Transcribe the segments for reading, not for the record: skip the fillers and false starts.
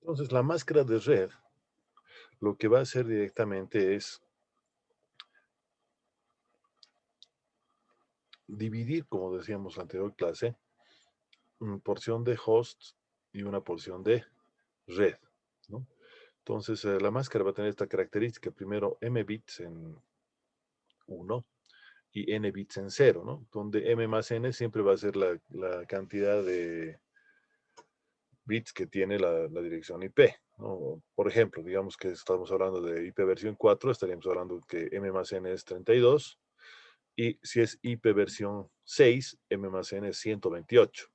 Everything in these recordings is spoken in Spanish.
Entonces, la máscara de red lo que va a hacer directamente es dividir, como decíamos en la anterior clase, una porción de host y una porción de red, ¿no? Entonces, la máscara va a tener esta característica, primero m bits en uno y n bits en cero, ¿no? Donde m más n siempre va a ser la cantidad de bits que tiene la dirección IP, ¿no? Por ejemplo, digamos que estamos hablando de IP versión 4, estaríamos hablando que m más n es 32, y si es IP versión 6, m más n es 128,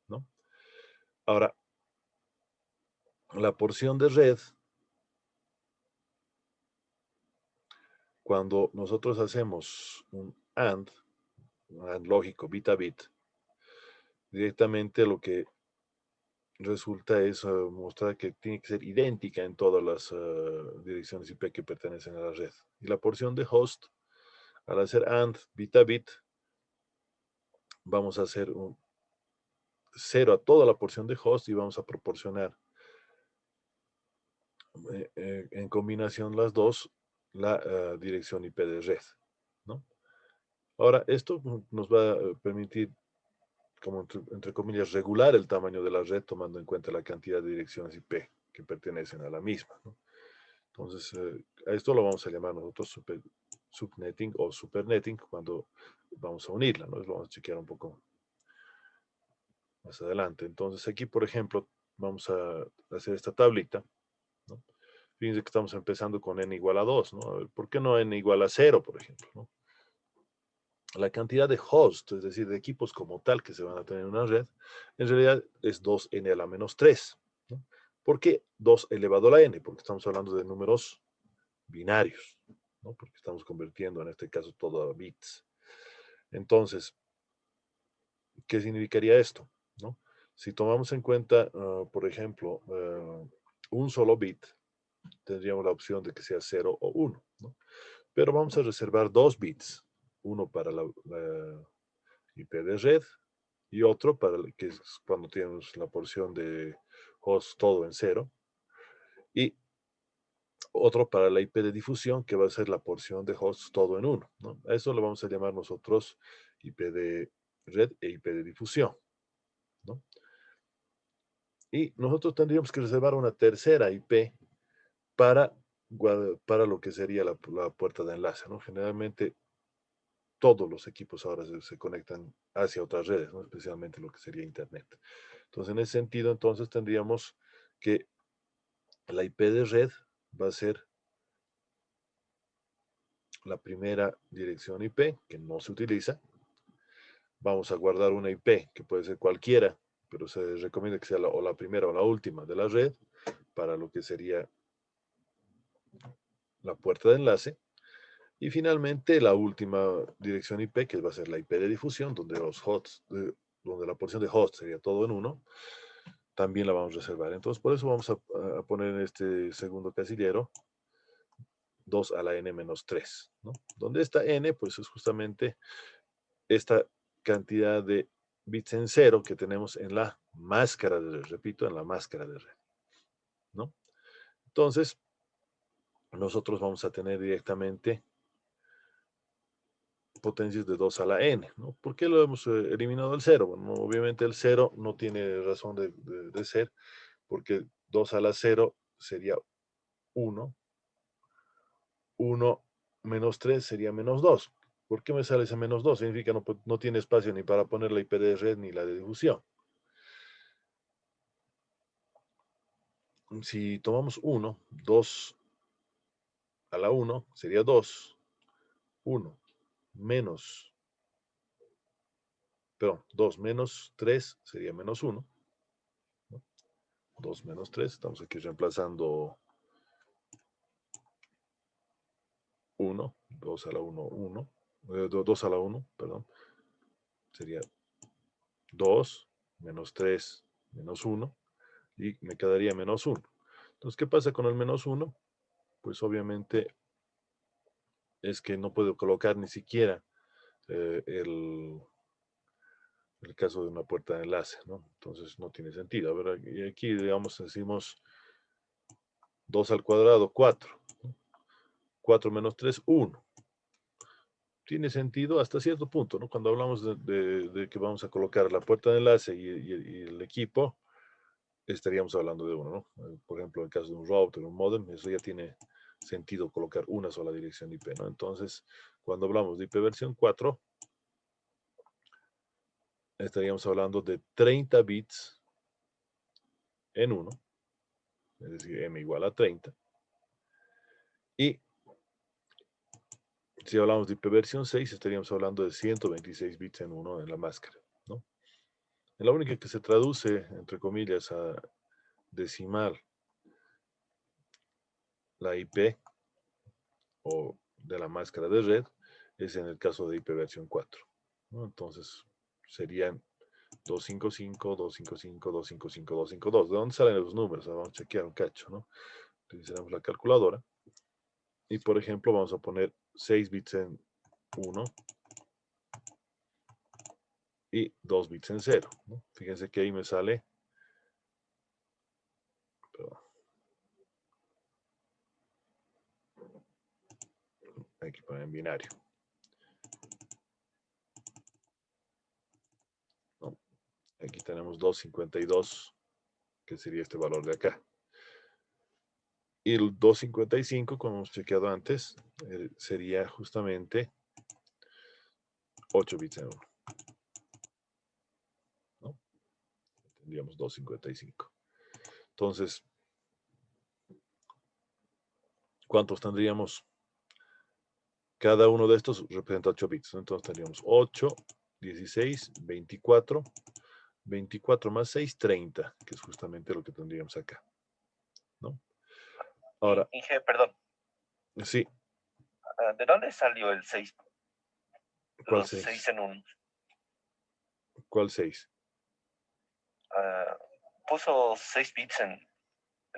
¿no? Ahora, la porción de red, cuando nosotros hacemos un AND lógico, bit a bit, directamente lo que resulta es mostrar que tiene que ser idéntica en todas las direcciones IP que pertenecen a la red. Y la porción de host, al hacer AND bit a bit, vamos a hacer un 0 a toda la porción de host y vamos a proporcionar en combinación las dos la dirección IP de red, ¿no? Ahora, esto nos va a permitir, como entre comillas, regular el tamaño de la red tomando en cuenta la cantidad de direcciones IP que pertenecen a la misma, ¿no? Entonces, a esto lo vamos a llamar nosotros subnetting o supernetting cuando vamos a unirla, ¿no? Lo vamos a chequear un poco más adelante. Entonces, aquí, por ejemplo, vamos a hacer esta tablita, ¿no? Fíjense que estamos empezando con n igual a 2, ¿no? ¿Por qué no n igual a 0, por ejemplo, ¿no? La cantidad de hosts, es decir, de equipos como tal que se van a tener en una red, en realidad es 2n a la menos 3, ¿no? ¿Por qué 2 elevado a la n? Porque estamos hablando de números binarios, ¿no? Porque estamos convirtiendo en este caso todo a bits. Entonces, ¿qué significaría esto? ¿No? Si tomamos en cuenta, por ejemplo, un solo bit, tendríamos la opción de que sea 0 o 1, ¿no? Pero vamos a reservar dos bits, uno para la IP de red y otro para que es cuando tenemos la porción de host todo en cero, y otro para la IP de difusión, que va a ser la porción de host todo en uno, ¿no? A eso lo vamos a llamar nosotros IP de red e IP de difusión, ¿no? Y nosotros tendríamos que reservar una tercera IP para, para lo que sería la puerta de enlace, ¿no? Generalmente todos los equipos ahora se conectan hacia otras redes, ¿no? Especialmente lo que sería Internet. Entonces, en ese sentido, entonces tendríamos que la IP de red va a ser la primera dirección IP que no se utiliza. Vamos a guardar una IP que puede ser cualquiera, pero se recomienda que sea o la primera o la última de la red para lo que sería la puerta de enlace. Y finalmente la última dirección IP, que va a ser la IP de difusión, donde los hosts, donde la porción de host sería todo en uno, también la vamos a reservar. Entonces, por eso vamos a poner en este segundo casillero 2 a la n menos 3, ¿no? Donde esta n, pues es justamente esta cantidad de bits en cero que tenemos en la máscara de red, repito, en la máscara de red, ¿no? Entonces, nosotros vamos a tener directamente potencias de 2 a la n, ¿no? ¿Por qué lo hemos eliminado el cero? Bueno, obviamente el cero no tiene razón de ser, porque 2 a la 0 sería 1, 1 menos 3 sería menos 2. ¿Por qué me sale ese menos 2? Significa que no tiene espacio ni para poner la IP de red ni la de difusión. Si tomamos 1, 2 a la 1 sería 2, 1 menos, perdón, 2 menos 3 sería menos 1, ¿no? 2 menos 3, estamos aquí reemplazando 1, 2 a la 1, 1, 2 a la 1, perdón, sería 2 menos 3 menos 1 y me quedaría menos 1. Entonces, ¿qué pasa con el menos 1? Pues obviamente es que no puedo colocar ni siquiera el, el caso de una puerta de enlace, ¿no? Entonces no tiene sentido. A ver, aquí digamos, decimos 2 al cuadrado, 4. 4 menos 3, 1. Tiene sentido hasta cierto punto, ¿no? Cuando hablamos de que vamos a colocar la puerta de enlace y el equipo, estaríamos hablando de uno, ¿no? Por ejemplo, en el caso de un router, un modem, eso ya tiene sentido colocar una sola dirección IP, ¿no? Entonces, cuando hablamos de IP versión 4, estaríamos hablando de 30 bits en 1, es decir, m igual a 30. Y si hablamos de IP versión 6, estaríamos hablando de 126 bits en 1 en la máscara, ¿no? La única que se traduce, entre comillas, a decimal la IP o de la máscara de red es en el caso de IP versión 4, ¿no? Entonces serían 255, 255, 255, 252. ¿De dónde salen los números? Vamos a chequear un cacho, ¿no? Utilizaremos la calculadora y, por ejemplo, vamos a poner 6 bits en 1 y 2 bits en 0, ¿no? Fíjense que ahí me sale, perdón, hay que poner en binario, ¿no? Aquí tenemos 252, que sería este valor de acá. Y el 255, como hemos chequeado antes, sería justamente 8 bits en 1, ¿no? Tendríamos 255. Entonces, ¿cuántos tendríamos? Cada uno de estos representa 8 bits, ¿no? Entonces tendríamos 8, 16, 24, 24 más 6, 30, que es justamente lo que tendríamos acá, ¿no? Ahora, Inge, perdón, sí, ¿de dónde salió el 6? ¿cuál Los 6 6? en 1. ¿Cuál 6? Puso 6 bits en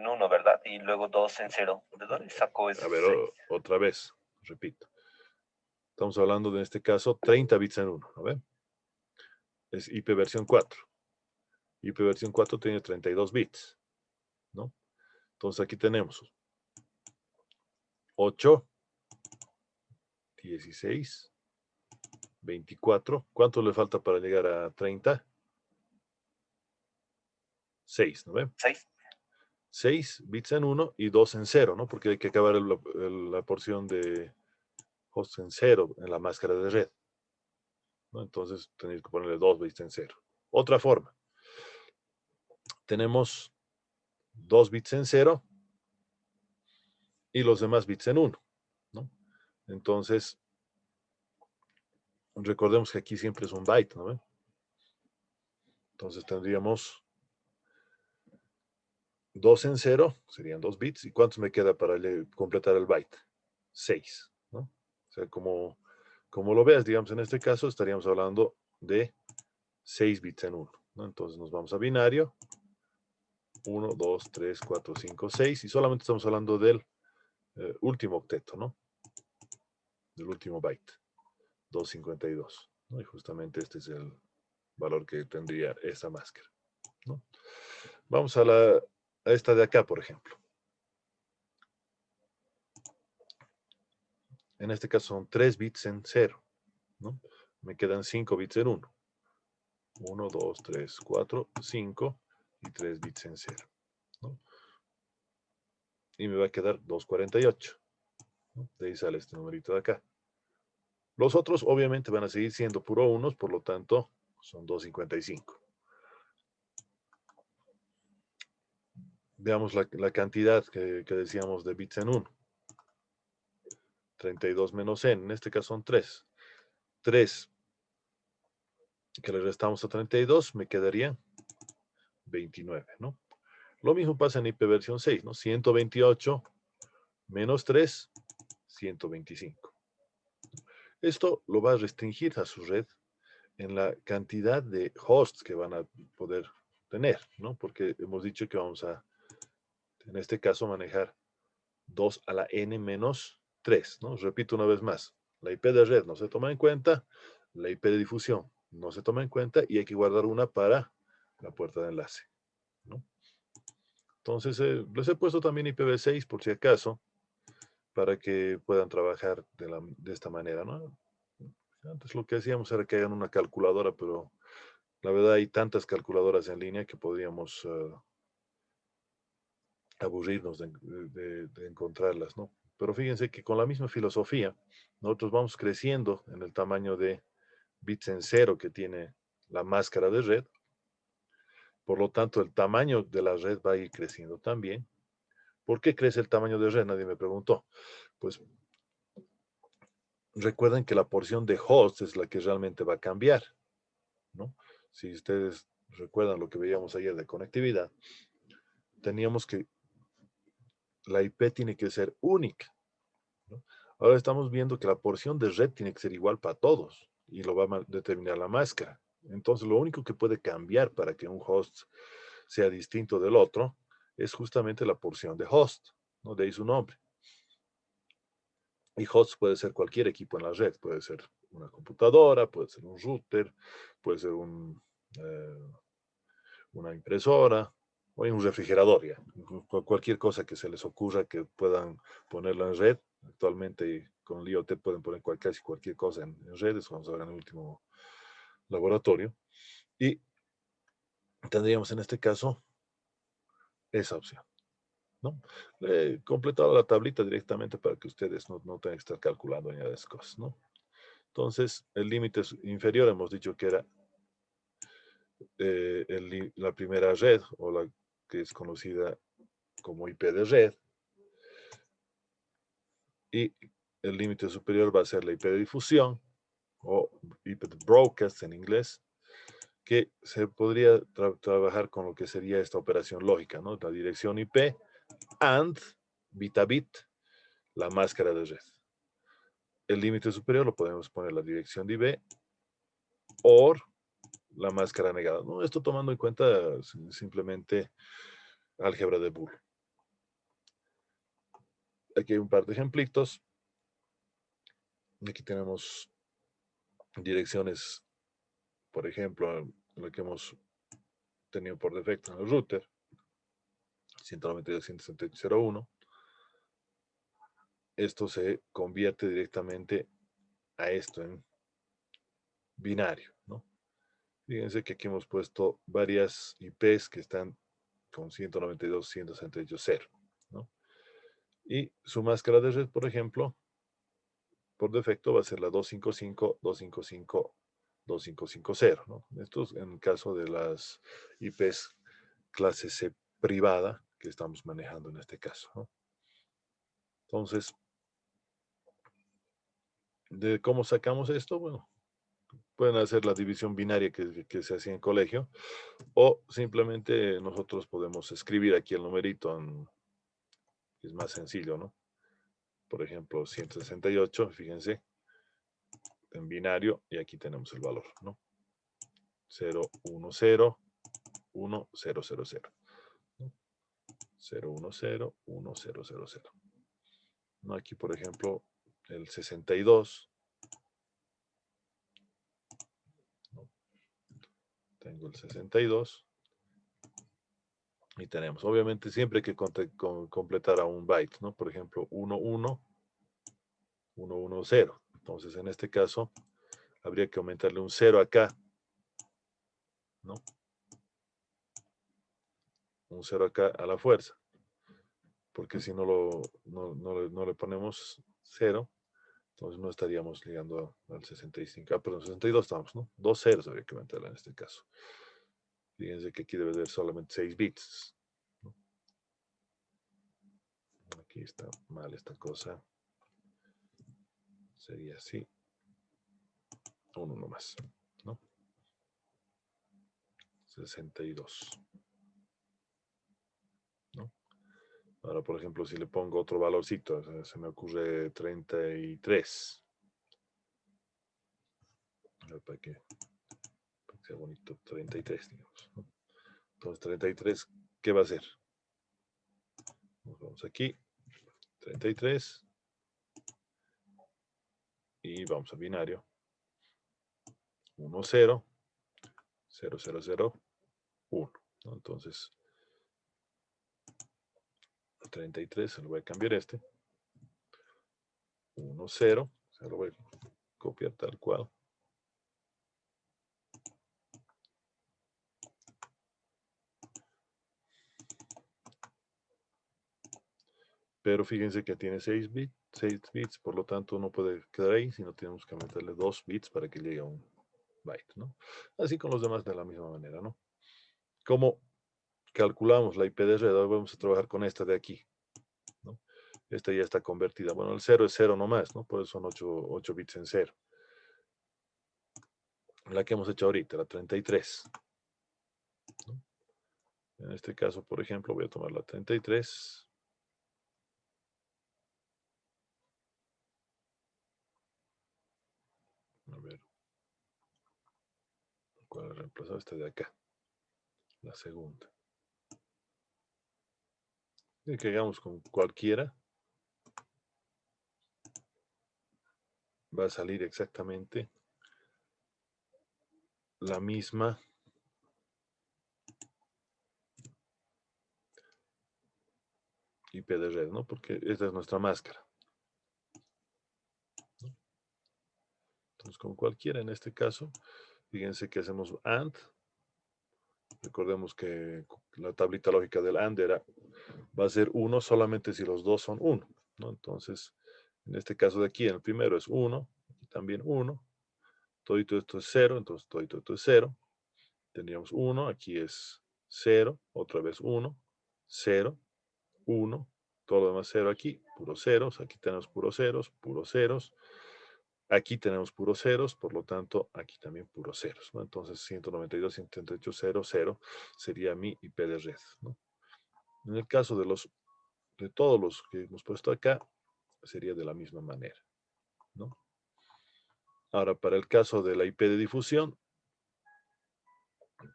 1, ¿verdad? Y luego 2 en 0. ¿De dónde sacó A esos ver, 6? otra vez, repito. Estamos hablando de, en este caso, 30 bits en 1, ¿no ven? Es IP versión 4. IP versión 4 tiene 32 bits, ¿no? Entonces aquí tenemos 8, 16, 24. ¿Cuánto le falta para llegar a 30? 6, ¿no ven? 6. 6 bits en 1 y 2 en 0, ¿no? Porque hay que acabar la porción de host en 0 en la máscara de red, ¿no? Entonces tenéis que ponerle 2 bits en 0. Otra forma, tenemos 2 bits en 0 y los demás bits en 1, ¿no? Entonces, recordemos que aquí siempre es un byte, ¿no ven? Entonces tendríamos 2 en 0, serían 2 bits. ¿Y cuántos me queda para completar el byte? 6, ¿no? O sea, como lo veas, digamos, en este caso estaríamos hablando de 6 bits en 1, ¿no? Entonces nos vamos a binario, 1, 2, 3, 4, 5, 6, y solamente estamos hablando del último octeto, ¿no? Del último byte, 252, ¿no? Y justamente este es el valor que tendría esta máscara, ¿no? Vamos a esta de acá, por ejemplo. En este caso son 3 bits en 0, ¿no? Me quedan 5 bits en 1. 1, 2, 3, 4, 5 y 3 bits en 0, ¿no? Y me va a quedar 248, ¿no? De ahí sale este numerito de acá. Los otros obviamente van a seguir siendo puro unos, por lo tanto son 255. Veamos la cantidad que decíamos de bits en 1. 32 menos n, en este caso son 3. 3 que le restamos a 32, me quedaría 29, ¿no? Lo mismo pasa en IP versión 6, ¿no? 128 menos 3, 125. Esto lo va a restringir a su red en la cantidad de hosts que van a poder tener, ¿no? Porque hemos dicho que vamos a, en este caso, manejar 2 a la n menos 3, ¿no? Repito una vez más, la IP de red no se toma en cuenta, la IP de difusión no se toma en cuenta y hay que guardar una para la puerta de enlace, ¿no? Entonces, les he puesto también IPv6 por si acaso, para que puedan trabajar de esta manera, ¿no? Antes lo que hacíamos era que hagan una calculadora, pero la verdad hay tantas calculadoras en línea que podríamos aburrirnos de encontrarlas, ¿no? Pero fíjense que con la misma filosofía, nosotros vamos creciendo en el tamaño de bits en cero que tiene la máscara de red. Por lo tanto, el tamaño de la red va a ir creciendo también. ¿Por qué crece el tamaño de red? Nadie me preguntó. Pues recuerden que la porción de host es la que realmente va a cambiar, ¿no? Si ustedes recuerdan lo que veíamos ayer de conectividad, teníamos que la IP tiene que ser única, ¿no? Ahora estamos viendo que la porción de red tiene que ser igual para todos y lo va a determinar la máscara. Entonces, lo único que puede cambiar para que un host sea distinto del otro es justamente la porción de host, ¿no? De ahí su nombre. Y host puede ser cualquier equipo en la red, puede ser una computadora, puede ser un router, puede ser una impresora o un refrigerador, ya. Cualquier cosa que se les ocurra que puedan ponerla en red. Actualmente con el IoT pueden poner casi cualquier cosa en redes, vamos a ver en el último laboratorio. Y tendríamos en este caso esa opción, ¿no? He completado la tablita directamente para que ustedes no tengan que estar calculando ni de esas cosas, ¿no? Entonces, el límite inferior hemos dicho que era la primera red o la que es conocida como IP de red, y el límite superior va a ser la IP de difusión o IP de broadcast en inglés, que se podría trabajar con lo que sería esta operación lógica, ¿no? La dirección IP and bit a bit la máscara de red. El límite superior lo podemos poner la dirección de IP o la máscara negada, ¿no? Esto tomando en cuenta simplemente álgebra de Boole. Aquí hay un par de ejemplitos. Aquí tenemos direcciones, por ejemplo, lo que hemos tenido por defecto en el router, 192.168.0.1. Esto se convierte directamente a esto en binario, ¿no? Fíjense que aquí hemos puesto varias IPs que están con 192.168.0, ¿no? Y su máscara de red, por ejemplo, por defecto va a ser la 255.255.255.0, ¿no? Esto es en el caso de las IPs clase C privada que estamos manejando en este caso, ¿no? Entonces, ¿de cómo sacamos esto? Bueno, pueden hacer la división binaria que se hacía en colegio, o simplemente nosotros podemos escribir aquí el numerito, es más sencillo, ¿no? Por ejemplo, 168, fíjense, en binario, y aquí tenemos el valor, ¿no? 0, 1, 0, 1, 0, 0, 0. 0, 1, 0, 1, 0, 0, 0. ¿No? Aquí, por ejemplo, el 62. ¿No? Tengo el 62. Y tenemos, obviamente, siempre hay que completar a un byte, ¿no? Por ejemplo, 1, 1, 1, 1, 0. Entonces, en este caso, habría que aumentarle un 0 acá, ¿no? Un 0 acá a la fuerza. Porque si no le ponemos 0, entonces no estaríamos llegando al 65. Ah, perdón, 62 estamos, ¿no? 2 ceros habría que aumentarla en este caso. Fíjense que aquí debe ser solamente 6 bits, ¿no? Aquí está mal esta cosa. Sería así. Uno más, ¿no? 62. ¿No? Ahora, por ejemplo, si le pongo otro valorcito, se me ocurre 33. A ver, para que sea bonito, 33, digamos, ¿no? Entonces, 33, ¿qué va a ser? Nos vamos aquí, 33, y vamos a binario. 1, 0, 0, 0, 0, 1. ¿No? Entonces, 33, se lo voy a cambiar este. 1, 0, se lo voy a copiar tal cual. Pero fíjense que tiene 6 bits, por lo tanto no puede quedar ahí, sino tenemos que meterle 2 bits para que llegue a un byte, ¿no? Así con los demás de la misma manera, ¿no? ¿Cómo calculamos la IP de red? Ahora vamos a trabajar con esta de aquí, ¿no? Esta ya está convertida. Bueno, el 0 es 0 nomás, ¿no? Por eso son 8 bits en 0. La que hemos hecho ahorita, la 33. ¿No? En este caso, por ejemplo, voy a tomar la 33. A ver, ¿cuál he reemplazado? Esta de acá, la segunda. Y que hagamos con cualquiera, va a salir exactamente la misma IP de red, ¿no? Porque esta es nuestra máscara. ¿No? Entonces, con cualquiera en este caso, fíjense que hacemos AND. Recordemos que la tablita lógica del AND va a ser 1 solamente si los dos son 1, ¿no? Entonces, en este caso de aquí, en el primero es 1, y también 1. Todo esto es 0, entonces todo esto es 0. Tendríamos 1, aquí es 0, otra vez 1, 0, 1, todo lo demás 0 aquí, puros ceros, aquí tenemos puros ceros, aquí tenemos puros ceros, por lo tanto, aquí también puros ceros, ¿no? Entonces, 192.168.0.0 sería mi IP de red, ¿no? En el caso de todos los que hemos puesto acá, sería de la misma manera, ¿no? Ahora, para el caso de la IP de difusión,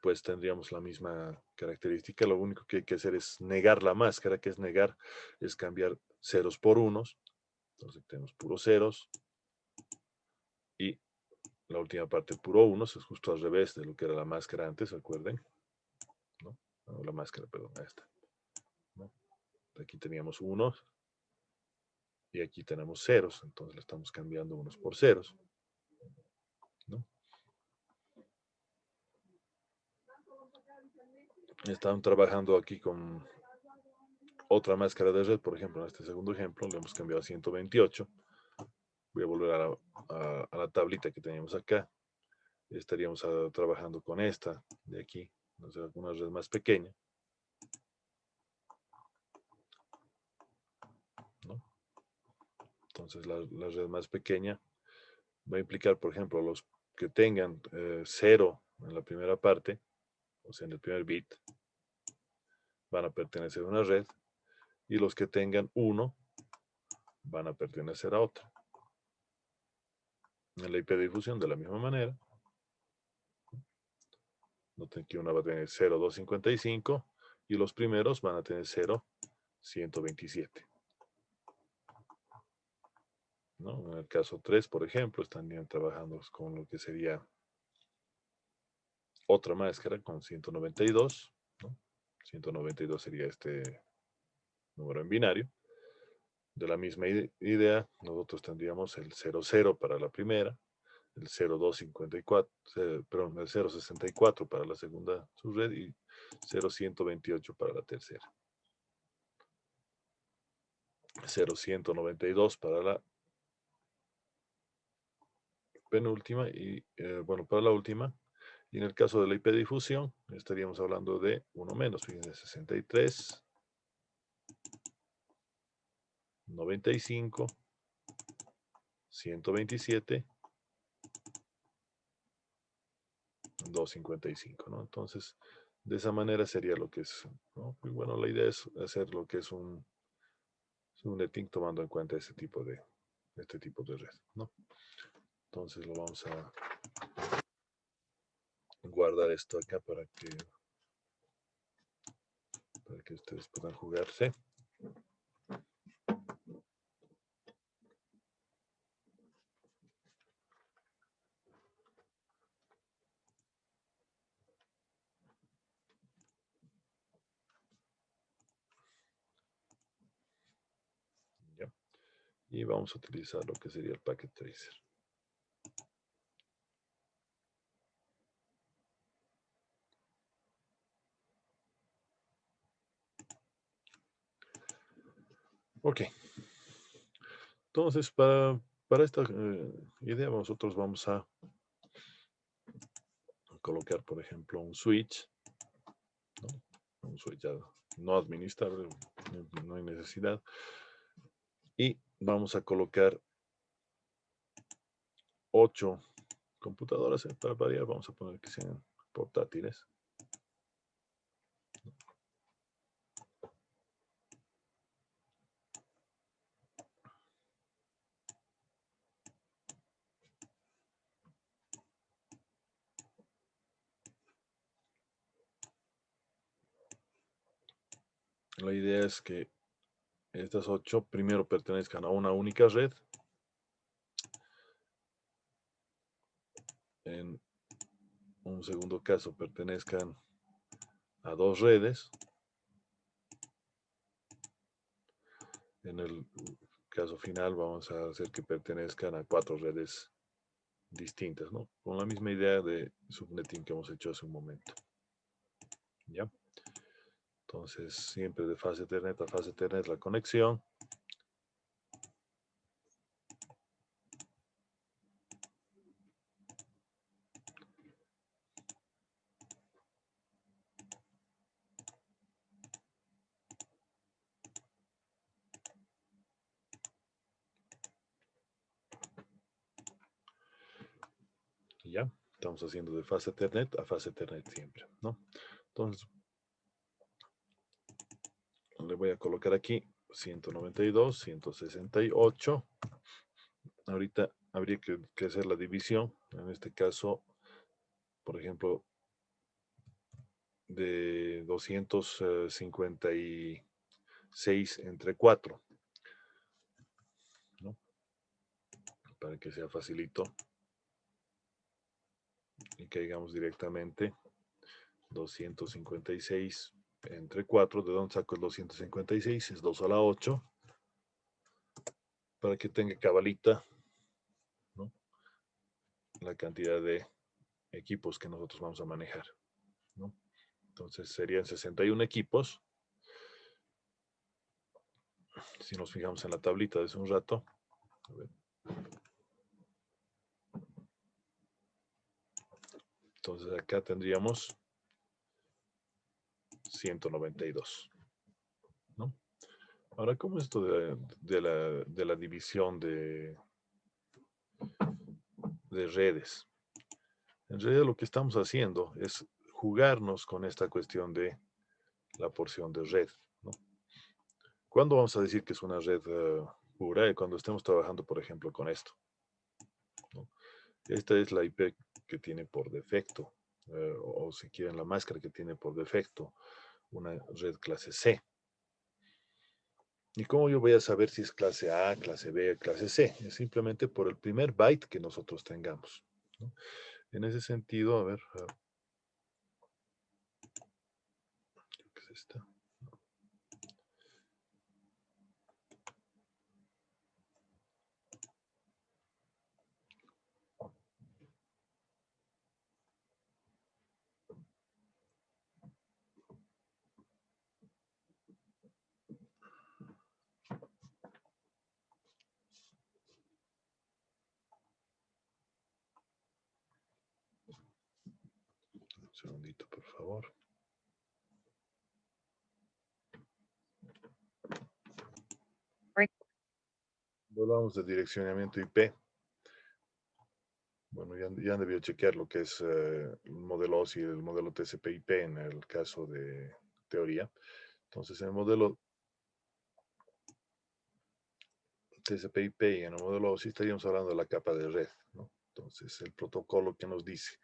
pues tendríamos la misma característica. Lo único que hay que hacer es negar la máscara, que es negar, es cambiar ceros por unos. Entonces tenemos puros ceros y la última parte puro unos, es justo al revés de lo que era la máscara antes, recuerden. ¿No? No, la máscara, perdón, esta. ¿No? Aquí teníamos unos y aquí tenemos ceros, entonces le estamos cambiando unos por ceros. ¿No? Están trabajando aquí con otra máscara de red, por ejemplo, en este segundo ejemplo, le hemos cambiado a 128. Voy a volver a la tablita que teníamos acá. Estaríamos trabajando con esta de aquí, o sea, una red más pequeña. ¿No? Entonces, la red más pequeña va a implicar, por ejemplo, los que tengan 0 en la primera parte, o sea, en el primer bit, van a pertenecer a una red, y los que tengan 1 van a pertenecer a otra. En la IP de difusión, de la misma manera, noten que una va a tener 0,255 y los primeros van a tener 0,127. ¿No? En el caso 3, por ejemplo, están trabajando con lo que sería otra máscara con 192. ¿No? 192 sería este número en binario. De la misma idea, nosotros tendríamos el 00 para la primera, el 0254, perdón, el 064 para la segunda subred y 0128 para la tercera. 0192 para la penúltima y, bueno, para la última. Y en el caso de la IP difusión, estaríamos hablando de uno menos, fíjense, 63, 95, 127, 255, ¿no? Entonces, de esa manera sería lo que es, ¿no? Muy bueno, la idea es hacer lo que es un netting tomando en cuenta este tipo de red, ¿no? Entonces lo vamos a guardar esto acá para que ustedes puedan jugarse. y vamos a utilizar lo que sería el Packet Tracer. Ok. Entonces, para esta idea, nosotros vamos a colocar, por ejemplo, un switch, ¿no? Un switch ya no administrable, no hay necesidad. Y vamos a colocar 8 computadoras para variar. Vamos a poner que sean portátiles. La idea es que estas 8 primero pertenezcan a una única red. En un segundo caso pertenezcan a 2 redes. En el caso final vamos a hacer que pertenezcan a 4 redes distintas, ¿no? Con la misma idea de subnetting que hemos hecho hace un momento. ¿Ya? Entonces, siempre de fase Ethernet a fase Ethernet la conexión. Y ya, estamos haciendo de fase Ethernet a fase Ethernet siempre, ¿no? Entonces, le voy a colocar aquí 192, 168. Ahorita habría que hacer la división. En este caso, por ejemplo, de 256 entre 4, ¿no? Para que sea facilito y caigamos directamente 256 entre 4. ¿De dónde saco el 256? Es 2 a la 8. Para que tenga cabalita, ¿no? La cantidad de equipos que nosotros vamos a manejar, ¿no? Entonces serían 61 equipos. Si nos fijamos en la tablita de hace un rato, a ver. Entonces acá tendríamos 192, ¿no? Ahora, ¿cómo es esto de la división de redes? En realidad lo que estamos haciendo es jugarnos con esta cuestión de la porción de red, ¿no? ¿Cuándo vamos a decir que es una red pura? Cuando estemos trabajando, por ejemplo, con esto, ¿no? Esta es la IP que tiene por defecto, o si quieren la máscara que tiene por defecto, una red clase C. ¿Y cómo yo voy a saber si es clase A, clase B, clase C? Es simplemente por el primer byte que nosotros tengamos, ¿no? En ese sentido, a ver, creo que es esta. Un segundito, por favor. Volvamos de direccionamiento IP. Bueno, ya han debido chequear lo que es el modelo OSI y el modelo TCP/IP en el caso de teoría. Entonces, en el modelo TCP/IP y en el modelo OSI estaríamos hablando de la capa de red, ¿no? Entonces, el protocolo que nos dice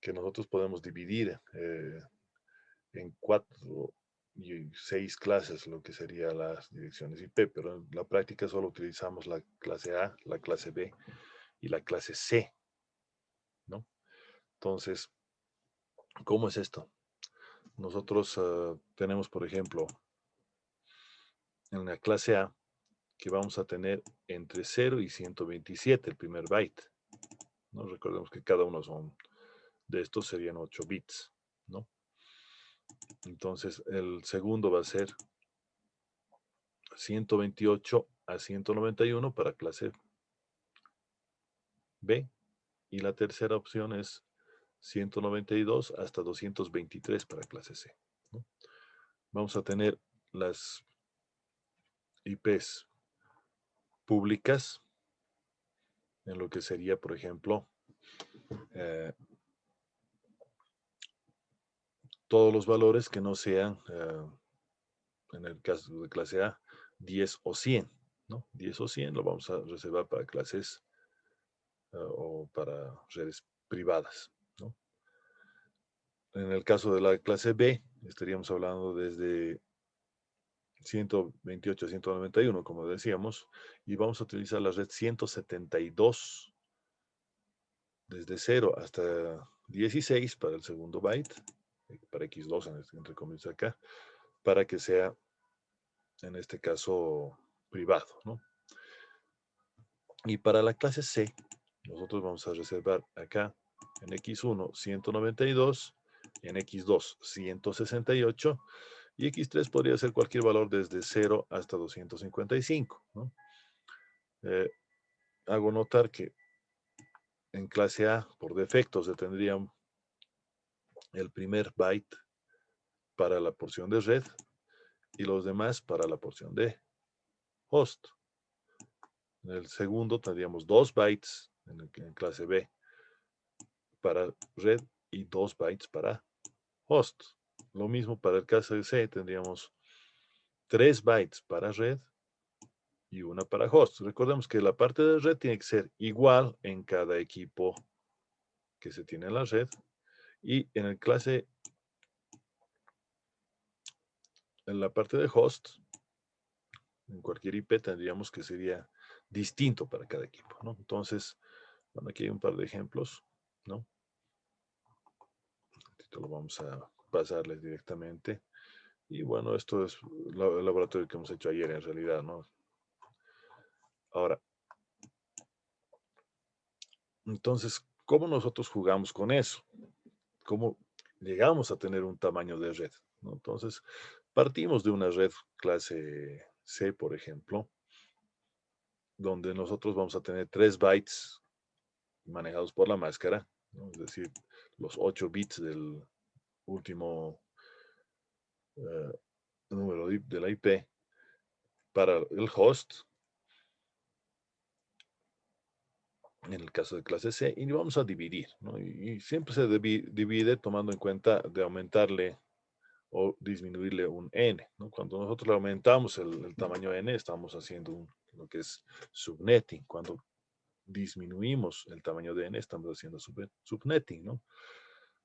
que nosotros podemos dividir en 4 y 6 clases lo que serían las direcciones IP, pero en la práctica solo utilizamos la clase A, la clase B y la clase C, ¿no? Entonces, ¿cómo es esto? Nosotros tenemos, por ejemplo, en la clase A, que vamos a tener entre 0 y 127, el primer byte, ¿no? Recordemos que cada uno de estos serían 8 bits, ¿no? Entonces, el segundo va a ser 128 a 191 para clase B. Y la tercera opción es 192 hasta 223 para clase C, ¿no? Vamos a tener las IPs públicas en lo que sería, por ejemplo, eh, todos los valores que no sean, en el caso de clase A, 10 o 100, ¿no? 10 o 100 lo vamos a reservar para clases o para redes privadas, ¿no? En el caso de la clase B, estaríamos hablando desde 128 a 191, como decíamos, y vamos a utilizar la red 172 desde 0 hasta 16 para el segundo byte, para X2 entre comillas acá, para que sea, en este caso, privado, ¿no? Y para la clase C, nosotros vamos a reservar acá en X1 192, en X2 168, y X3 podría ser cualquier valor desde 0 hasta 255, ¿no? Hago notar que en clase A, por defecto, se tendría el primer byte para la porción de red y los demás para la porción de host. En el segundo tendríamos 2 bytes en clase B para red y 2 bytes para host. Lo mismo para el caso de C, tendríamos 3 bytes para red y una para host. Recordemos que la parte de red tiene que ser igual en cada equipo que se tiene en la red. Y en el clase, en la parte de host, en cualquier IP tendríamos que sería distinto para cada equipo, ¿no? Entonces, bueno, aquí hay un par de ejemplos, ¿no? Esto lo vamos a pasarles directamente. Y bueno, esto es el laboratorio que hemos hecho ayer en realidad, ¿no? Ahora, entonces, ¿cómo nosotros jugamos con eso? ¿Cómo llegamos a tener un tamaño de red, ¿no? Entonces, partimos de una red clase C, por ejemplo, donde nosotros vamos a tener 3 bytes manejados por la máscara, ¿no? Es decir, los 8 bits del último número de la IP para el host, en el caso de clase C, y vamos a dividir, ¿no? Y siempre se divide tomando en cuenta de aumentarle o disminuirle un n, ¿no? Cuando nosotros le aumentamos el tamaño n, estamos haciendo lo que es subnetting. Cuando disminuimos el tamaño de n, estamos haciendo subnetting, ¿no?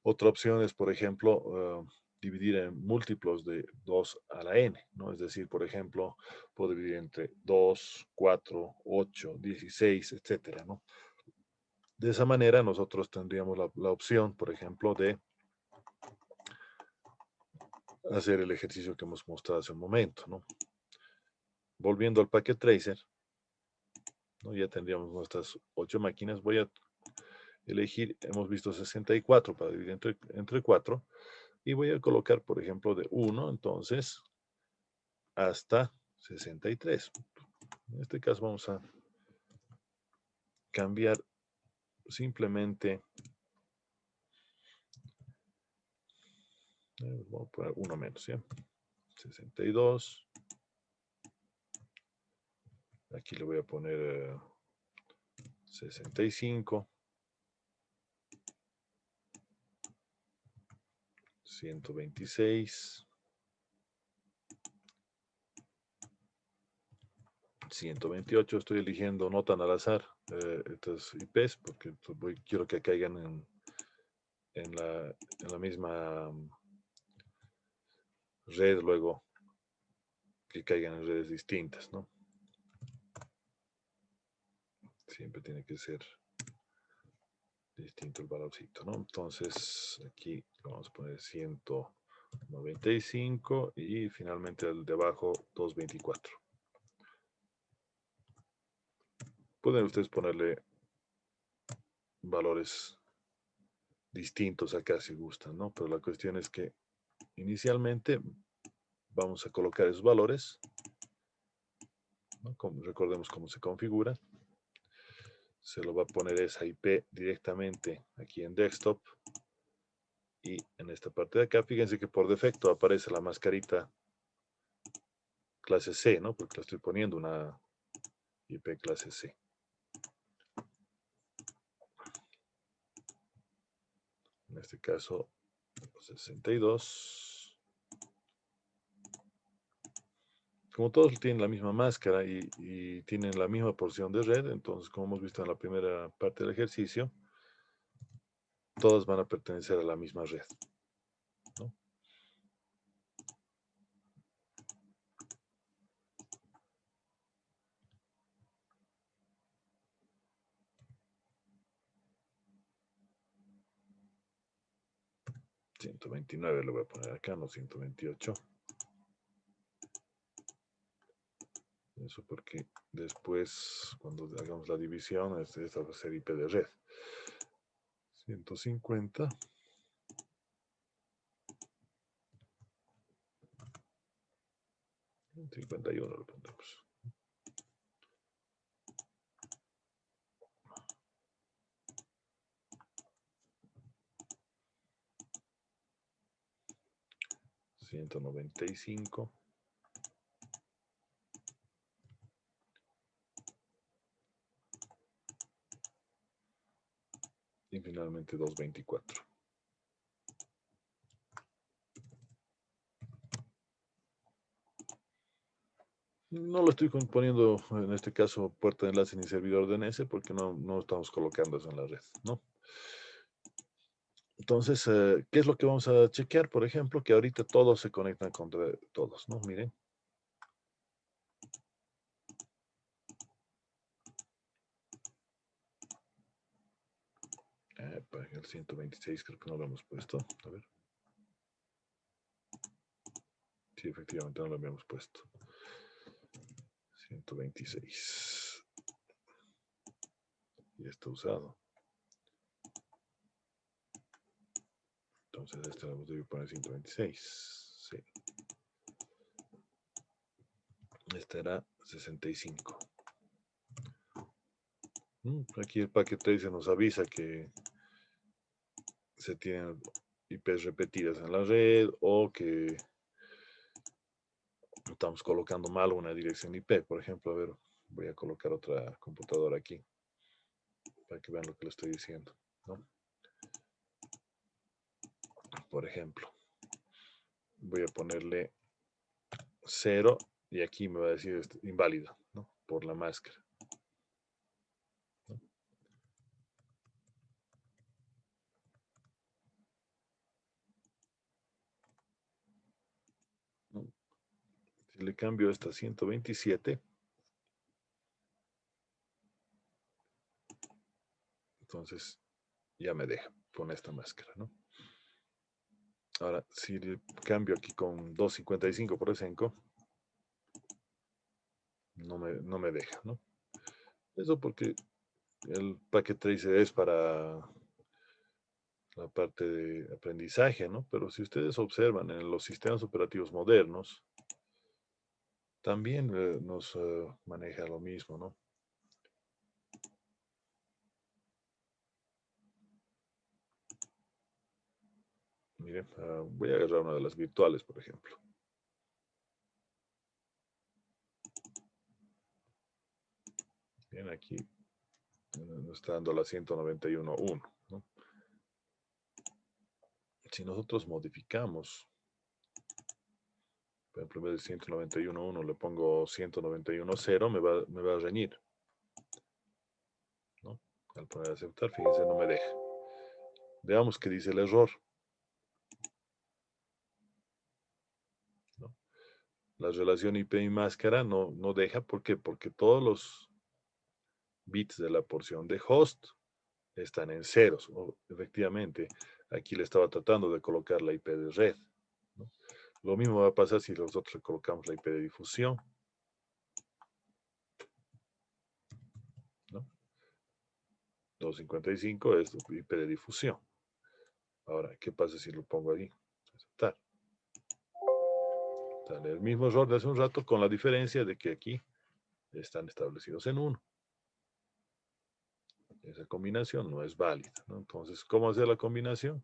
Otra opción es, por ejemplo, dividir en múltiplos de 2 a la n, ¿no? Es decir, por ejemplo, puedo dividir entre 2, 4, 8, 16, etcétera, ¿no? De esa manera nosotros tendríamos la opción, por ejemplo, de hacer el ejercicio que hemos mostrado hace un momento, ¿no? Volviendo al Packet Tracer, ¿no? Ya tendríamos nuestras 8 máquinas. Voy a elegir, hemos visto 64 para dividir entre 4, y voy a colocar, por ejemplo, de 1, entonces, hasta 63. En este caso vamos a cambiar simplemente, vamos a poner uno menos, ¿ya? 62. Aquí le voy a poner 65. 126. 128, estoy eligiendo no tan al azar estas IPs porque quiero que caigan en la misma red luego, que caigan en redes distintas, ¿no? Siempre tiene que ser distinto el valorcito, ¿no? Entonces aquí vamos a poner 195 y finalmente el de abajo 224. Pueden ustedes ponerle valores distintos acá si gustan, ¿no? Pero la cuestión es que inicialmente vamos a colocar esos valores, ¿no? Recordemos cómo se configura. Se lo va a poner esa IP directamente aquí en desktop. Y en esta parte de acá, fíjense que por defecto aparece la mascarita clase C, ¿no? Porque le estoy poniendo una IP clase C. En este caso, 62. Como todos tienen la misma máscara y tienen la misma porción de red, entonces, como hemos visto en la primera parte del ejercicio, todas van a pertenecer a la misma red, ¿no? .129 le voy a poner acá, no 128. Eso porque después, cuando hagamos la división, esta va a ser IP de red. 150. 51 lo pondremos. .195. Y finalmente 224. No lo estoy poniendo, en este caso, puerta de enlace ni servidor DNS porque no estamos colocando eso en la red, ¿no? Entonces, ¿qué es lo que vamos a chequear? Por ejemplo, que ahorita todos se conectan contra todos, ¿no? Miren. Para el 126 creo que no lo hemos puesto. A ver. Sí, efectivamente no lo habíamos puesto. 126. Y está usado. Entonces, este lo debo poner 126. Sí. Este era 65. Aquí el packet tracer nos avisa que se tienen IPs repetidas en la red o que estamos colocando mal una dirección IP. Por ejemplo, a ver, voy a colocar otra computadora aquí para que vean lo que le estoy diciendo, ¿no? Por ejemplo, voy a ponerle 0 y aquí me va a decir inválido, ¿no? Por la máscara. ¿No? Si le cambio esta 127, entonces ya me deja con esta máscara, ¿no? Ahora, si le cambio aquí con 255 por esenco, no me deja, ¿no? Eso porque el packet tracer es para la parte de aprendizaje, ¿no? Pero si ustedes observan en los sistemas operativos modernos, también nos maneja lo mismo, ¿no? Miren, voy a agarrar una de las virtuales, por ejemplo. Bien, aquí nos está dando la 191.1, ¿no? Si nosotros modificamos, por ejemplo, en vez de 191.1 le pongo 191.0, me va a reñir, ¿no? Al poner aceptar, fíjense, no me deja. Veamos qué dice el error, ¿no? La relación IP y máscara no deja, ¿por qué? Porque todos los bits de la porción de host están en ceros. Efectivamente, aquí le estaba tratando de colocar la IP de red, ¿no? Lo mismo va a pasar si nosotros colocamos la IP de difusión, ¿no? 255 es IP de difusión. Ahora, ¿qué pasa si lo pongo aquí? Aceptar. Sale el mismo error de hace un rato con la diferencia de que aquí están establecidos en 1. Esa combinación no es válida, ¿no? Entonces, ¿cómo hacer la combinación?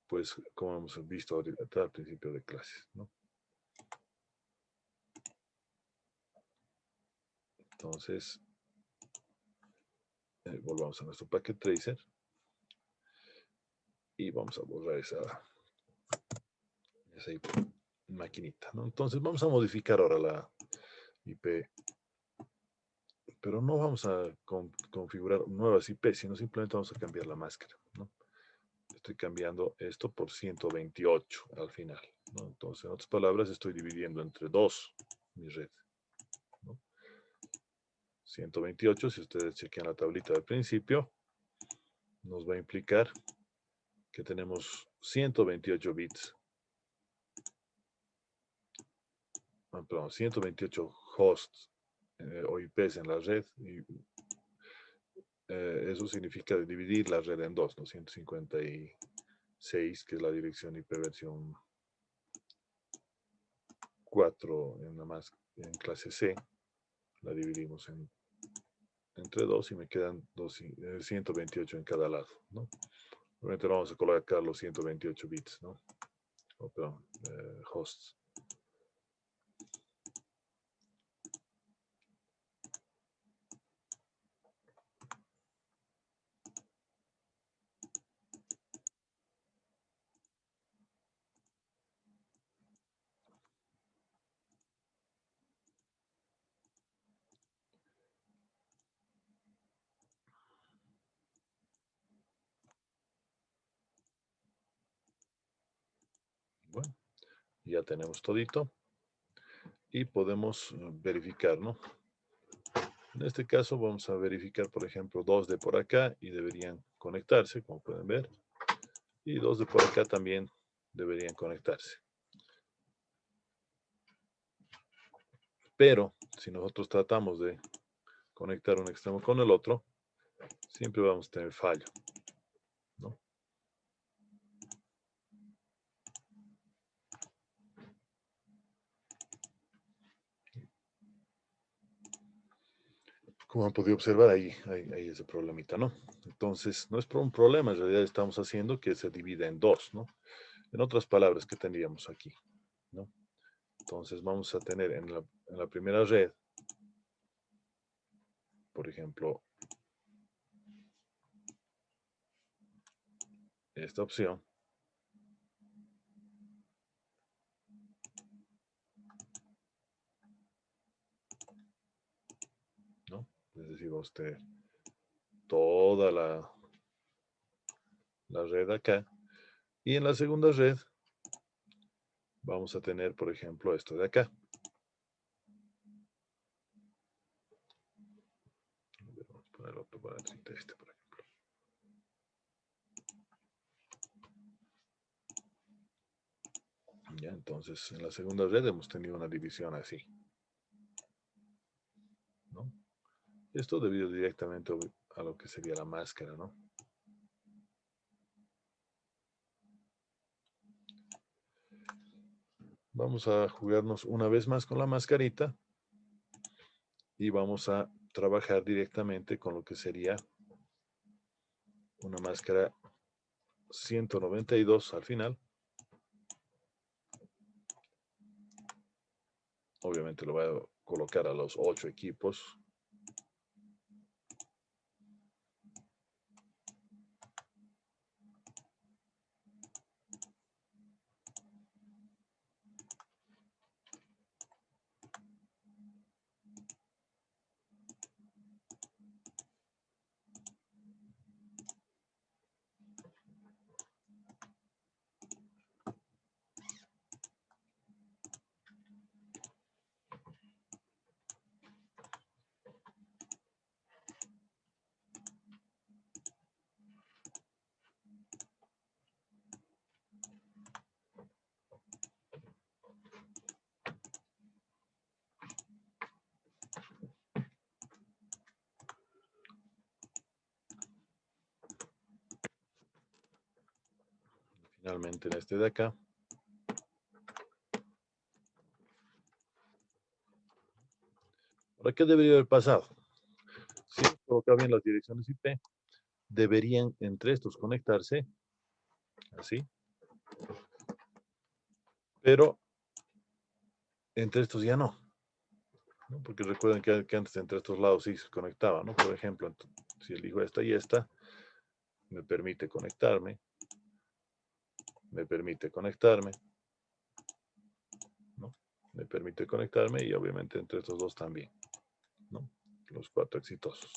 Pues como hemos visto ahorita al principio de clases, ¿no? Entonces, volvamos a nuestro packet tracer y vamos a borrar esa maquinita, ¿no? Entonces, vamos a modificar ahora la IP, pero no vamos a configurar nuevas IP, sino simplemente vamos a cambiar la máscara, ¿no? Estoy cambiando esto por 128 al final, ¿no? Entonces, en otras palabras, estoy dividiendo entre 2 mi red, ¿no? 128, si ustedes chequean la tablita del principio, nos va a implicar que tenemos 128 bits, perdón, 128 hosts o IPs en la red. Y, eso significa dividir la red en dos, ¿no? 156, que es la dirección IP versión 4 en clase C, la dividimos entre 2 y me quedan 128 en cada lado, ¿no? Obviamente vamos a colocar los 128 bits, ¿no? Oh, perdón, hosts. Bueno, ya tenemos todito y podemos verificar, ¿no? En este caso vamos a verificar, por ejemplo, 2 de por acá y deberían conectarse, como pueden ver. Y 2 de por acá también deberían conectarse. Pero si nosotros tratamos de conectar un extremo con el otro, siempre vamos a tener fallo, ¿no? Como han podido observar, ahí hay ese problemita, ¿no? Entonces, no es por un problema, en realidad estamos haciendo que se divida en 2, ¿no? En otras palabras, ¿qué tendríamos aquí? ¿No? Entonces, vamos a tener en la primera red, por ejemplo, esta opción, ¿no? Es decir, vamos a tener toda la red acá. Y en la segunda red vamos a tener, por ejemplo, esto de acá. Vamos a poner otro para este, por ejemplo. Ya, entonces, en la segunda red hemos tenido una división así, ¿no? Esto debido directamente a lo que sería la máscara, ¿no? Vamos a jugarnos una vez más con la mascarita y vamos a trabajar directamente con lo que sería una máscara 192 al final. Obviamente lo voy a colocar a los 8 equipos. finalmente en este de acá. ¿Ahora qué debería haber pasado? Si coloca bien las direcciones IP, deberían entre estos conectarse, así, pero entre estos ya no, ¿no? Porque recuerden que antes entre estos lados sí se conectaba, ¿no? Por ejemplo, si elijo esta y esta, me permite conectarme, ¿no? Me permite conectarme y obviamente entre estos dos también, ¿no? Los 4 exitosos.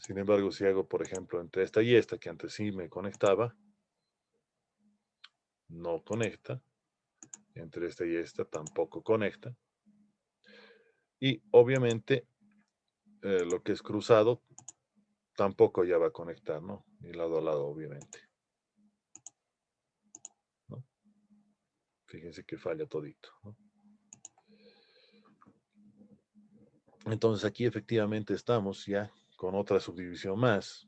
Sin embargo, si hago, por ejemplo, entre esta y esta, que antes sí me conectaba, no conecta. Entre esta y esta tampoco conecta. Y obviamente lo que es cruzado tampoco ya va a conectar, ¿no? Ni lado a lado, obviamente. ¿No? Fíjense que falla todito, ¿no? Entonces aquí efectivamente estamos ya con otra subdivisión más.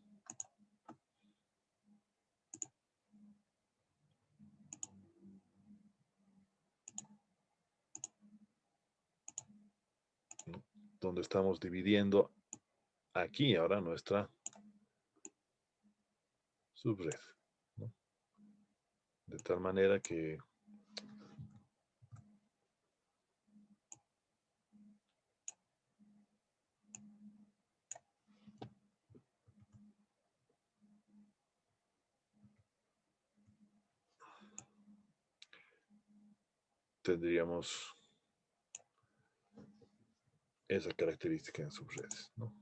¿No? Donde estamos dividiendo aquí ahora nuestra subred, ¿no? De tal manera que tendríamos esa característica en subredes, ¿no?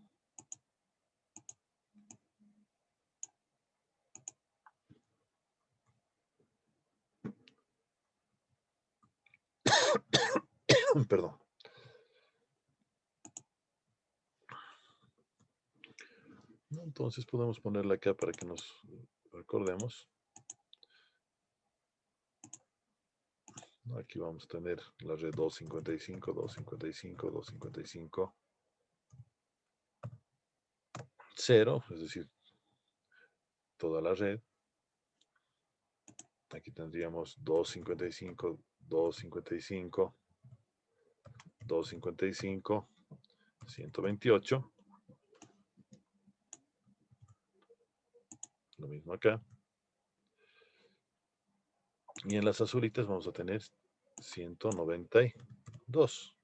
Perdón. Entonces podemos ponerla acá para que nos recordemos. Aquí vamos a tener la red 255, 255, 255, 0, es decir, toda la red. Aquí tendríamos 255, 255, 255, 128. Lo mismo acá. Y en las azulitas vamos a tener 192.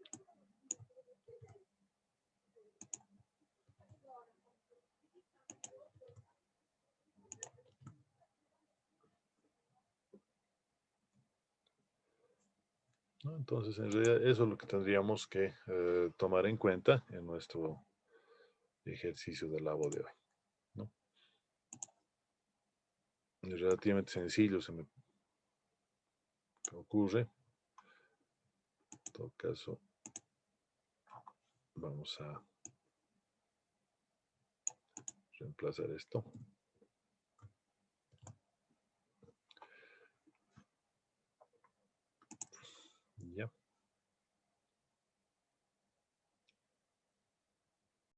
¿No? Entonces, en realidad, eso es lo que tendríamos que tomar en cuenta en nuestro ejercicio del labo de hoy, ¿no? Es relativamente sencillo, se me ocurre. En todo caso, vamos a reemplazar esto.